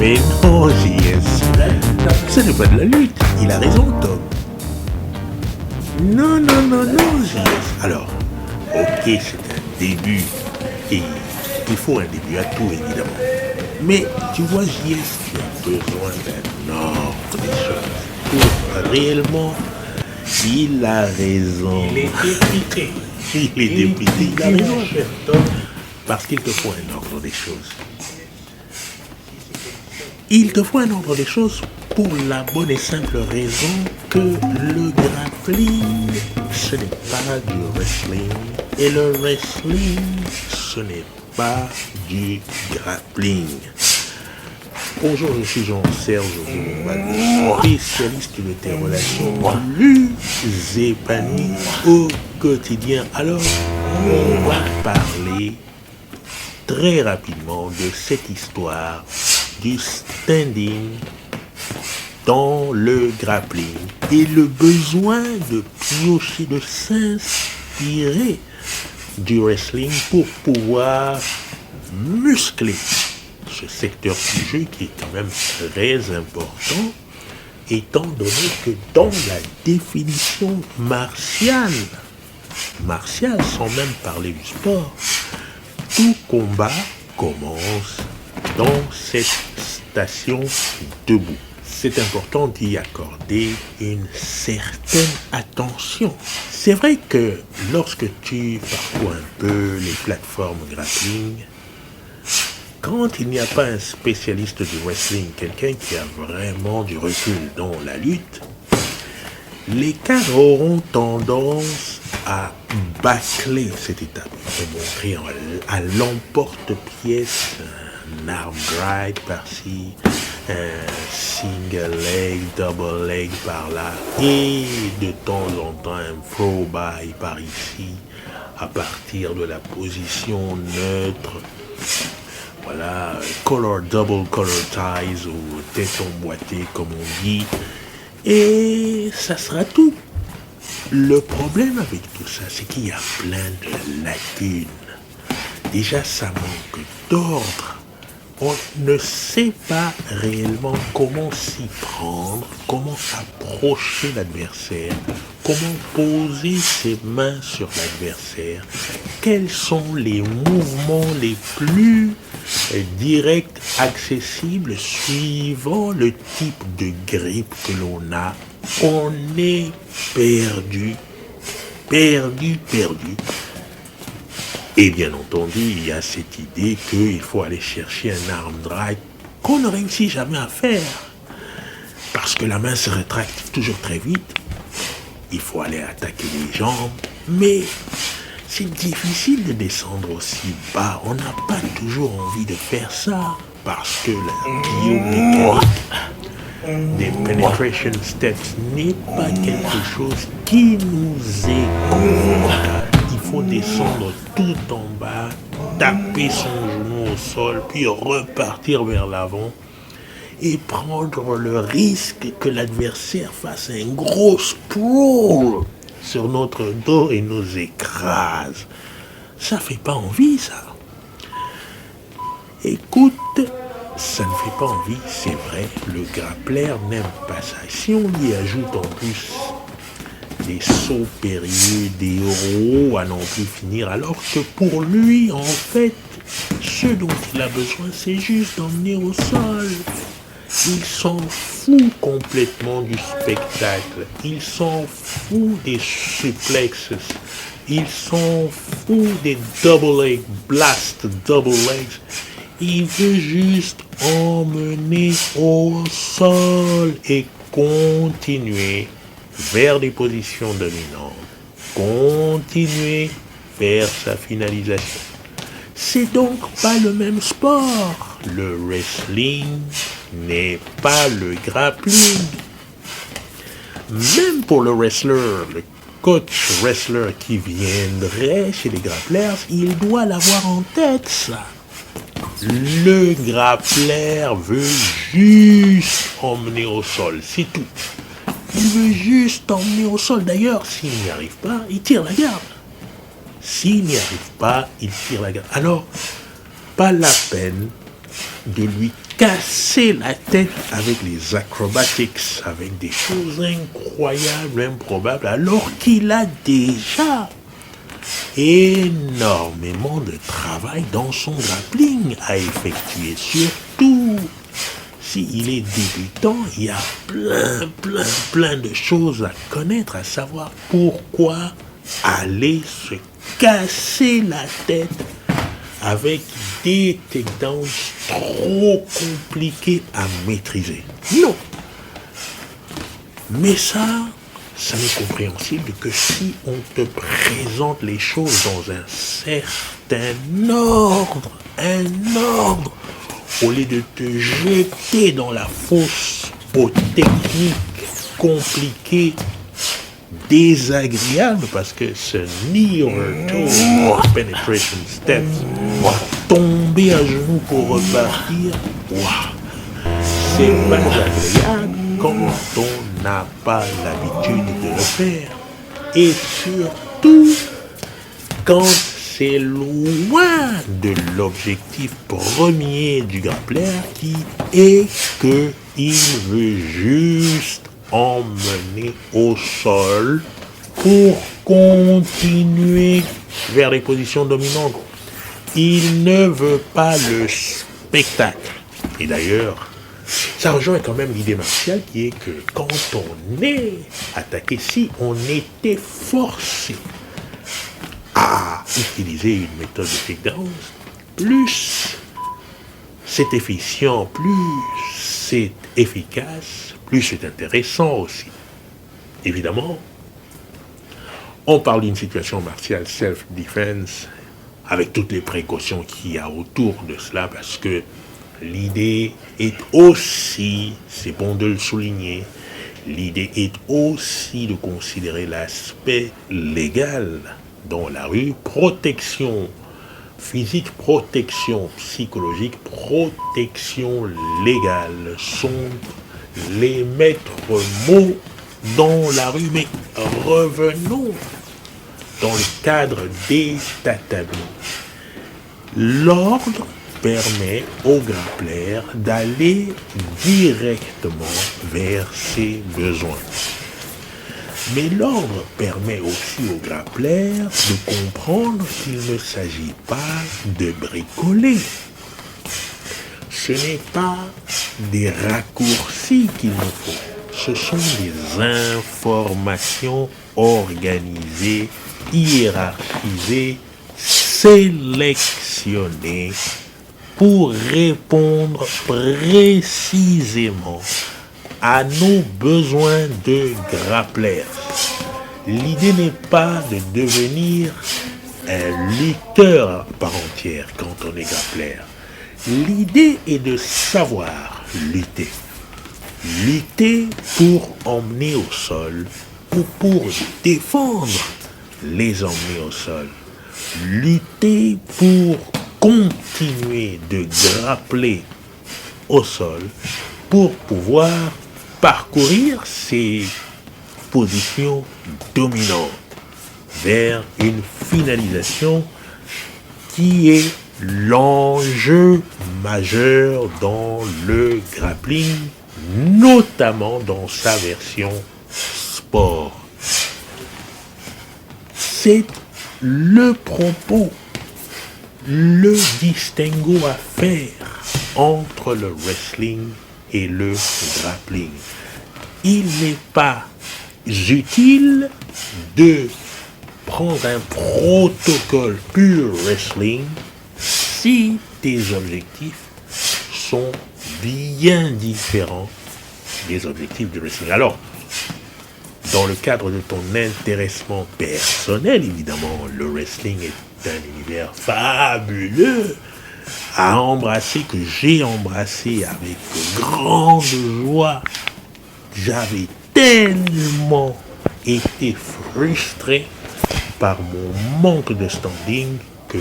Mais non, JS. Ce n'est pas de la lutte. Il a raison, Tom. Non, JS. Alors, ok, c'est un début. Et il faut un début à tout, évidemment. Mais tu vois, JS, tu as besoin d'un ordre des choses. Pour réellement, il a raison. Il est dépité. Il est dépité. Il a raison, cher Tom. Parce qu'il te faut un ordre des choses. Il te faut un ordre des choses pour la bonne et simple raison que le grappling, ce n'est pas du wrestling. Et le wrestling, ce n'est pas du grappling. Bonjour, je suis Jean-Serge Zoumba, spécialiste de tes relations plus épanouies au quotidien. Alors, on va parler très rapidement de cette histoire du standing dans le grappling et le besoin de piocher, de s'inspirer du wrestling pour pouvoir muscler ce secteur du jeu qui est quand même très important, étant donné que dans la définition martiale sans même parler du sport, tout combat commence dans cette station debout. C'est important d'y accorder une certaine attention. C'est vrai que lorsque tu parcours un peu les plateformes grappling, quand il n'y a pas un spécialiste du wrestling, quelqu'un qui a vraiment du recul dans la lutte, les cadres auront tendance à bâcler cette étape. Ils vont montrer à l'emporte-pièce un arm drag par-ci, un single leg, double leg par-là, et de temps en temps un throw by par ici, à partir de la position neutre. Voilà, double color ties ou tête emboîtée comme on dit. Et ça sera tout. Le problème avec tout ça, c'est qu'il y a plein de lacunes. Déjà, ça manque d'ordre. On ne sait pas réellement comment s'y prendre, comment approcher l'adversaire, comment poser ses mains sur l'adversaire, quels sont les mouvements les plus directs, accessibles, suivant le type de grippe que l'on a. On est perdu. Et bien entendu, il y a cette idée qu'il faut aller chercher un arm drag qu'on ne réussit jamais à faire. Parce que la main se rétracte toujours très vite. Il faut aller attaquer les jambes. Mais c'est difficile de descendre aussi bas. On n'a pas toujours envie de faire ça. Parce que la biomécanique des penetration steps n'est pas quelque chose qui nous est confortable. Il faut descendre tout en bas, taper son genou au sol, puis repartir vers l'avant et prendre le risque que l'adversaire fasse un gros sprawl sur notre dos et nous écrase. Ça fait pas envie, ça. Écoute, ça ne fait pas envie, c'est vrai, le grappler n'aime pas ça. Si on y ajoute en plus des sauts périlleux, des roues à n'en plus finir, alors que pour lui, en fait, ce dont il a besoin, c'est juste d'emmener au sol. Il s'en fout complètement du spectacle. Il s'en fout des suplexes. Il s'en fout des double leg blast, double legs. Il veut juste emmener au sol et continuer vers des positions dominantes. Continuer vers sa finalisation. C'est donc pas le même sport. Le wrestling n'est pas le grappling. Même pour le wrestler, le coach wrestler qui viendrait chez les grapplers, il doit l'avoir en tête, ça. Le grappler veut juste emmener au sol, c'est tout. Il veut juste emmener au sol. D'ailleurs, s'il n'y arrive pas, il tire la garde. S'il n'y arrive pas, il tire la garde. Alors, pas la peine de lui cassé la tête avec les acrobatics, avec des choses incroyables, improbables, alors qu'il a déjà énormément de travail dans son grappling à effectuer. Surtout s'il est débutant, il y a plein de choses à connaître, à savoir pourquoi aller se casser la tête avec des takedowns trop compliqués à maîtriser. Non. Mais ça n'est compréhensible que si on te présente les choses dans un certain ordre, au lieu de te jeter dans la fosse aux techniques compliquées, désagréables, parce que ce knee over toe penetration steps, tomber à genoux pour repartir, c'est pas agréable quand on n'a pas l'habitude de le faire. Et surtout, quand c'est loin de l'objectif premier du grappler qui est qu'il veut juste emmener au sol pour continuer vers les positions dominantes. Il ne veut pas le spectacle. Et d'ailleurs, ça rejoint quand même l'idée martiale qui est que quand on est attaqué, si on était forcé à utiliser une méthode de takedown, plus c'est efficient, plus c'est efficace, plus c'est intéressant aussi. Évidemment, on parle d'une situation martiale self-defense avec toutes les précautions qu'il y a autour de cela, parce que l'idée est aussi, c'est bon de le souligner, l'idée est aussi de considérer l'aspect légal dans la rue, protection physique, protection psychologique, protection légale sont les maîtres mots dans la rue. Mais revenons dans le cadre des tatamis. L'ordre permet au grappler d'aller directement vers ses besoins. Mais l'ordre permet aussi au grappler de comprendre qu'il ne s'agit pas de bricoler. Ce n'est pas des raccourcis qu'il nous faut. Ce sont des informations organisées, hiérarchisées, sélectionnées pour répondre précisément à nos besoins de grapplers. L'idée n'est pas de devenir un lutteur à part entière quand on est grappler. L'idée est de savoir lutter. Lutter pour emmener au sol ou pour défendre les emmener au sol. Lutter pour continuer de grappler au sol pour pouvoir parcourir ces positions dominantes vers une finalisation qui est l'enjeu majeur dans le grappling, notamment dans sa version sport. C'est le propos, le distinguo à faire entre le wrestling et le grappling. Il n'est pas utile de prendre un protocole pur wrestling si tes objectifs sont bien différents des objectifs du wrestling. Alors, dans le cadre de ton intéressement personnel, évidemment, le wrestling est un univers fabuleux à embrasser, que j'ai embrassé avec grande joie. J'avais tellement été frustré par mon manque de standing que,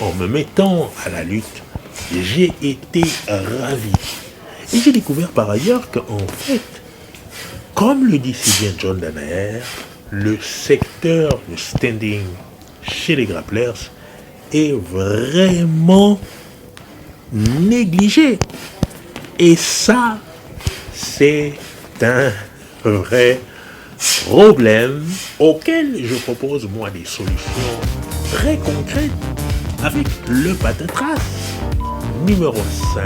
en me mettant à la lutte, j'ai été ravi. Et j'ai découvert par ailleurs qu'en fait, comme le dit si bien John Danaher, le secteur de standing chez les grapplers est vraiment négligé. Et ça, c'est un vrai problème auquel je propose moi des solutions très concrètes avec le patatras numéro 5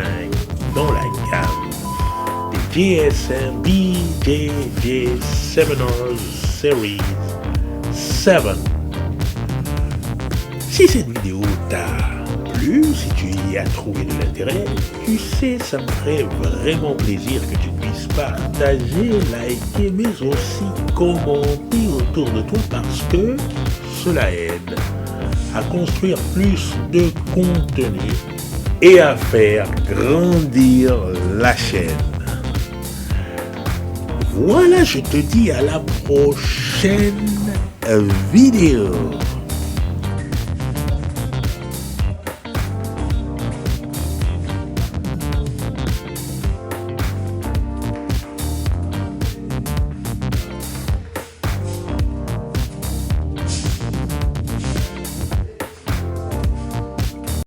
dans la gamme des GSM BJJ Seminars Series 7. Si cette vidéo t'a plu, si tu y as trouvé de l'intérêt, tu sais, ça me ferait vraiment plaisir que tu puisses partager, liker, mais aussi commenter autour de toi parce que cela aide à construire plus de contenu et à faire grandir la chaîne. Voilà, je te dis à la prochaine vidéo.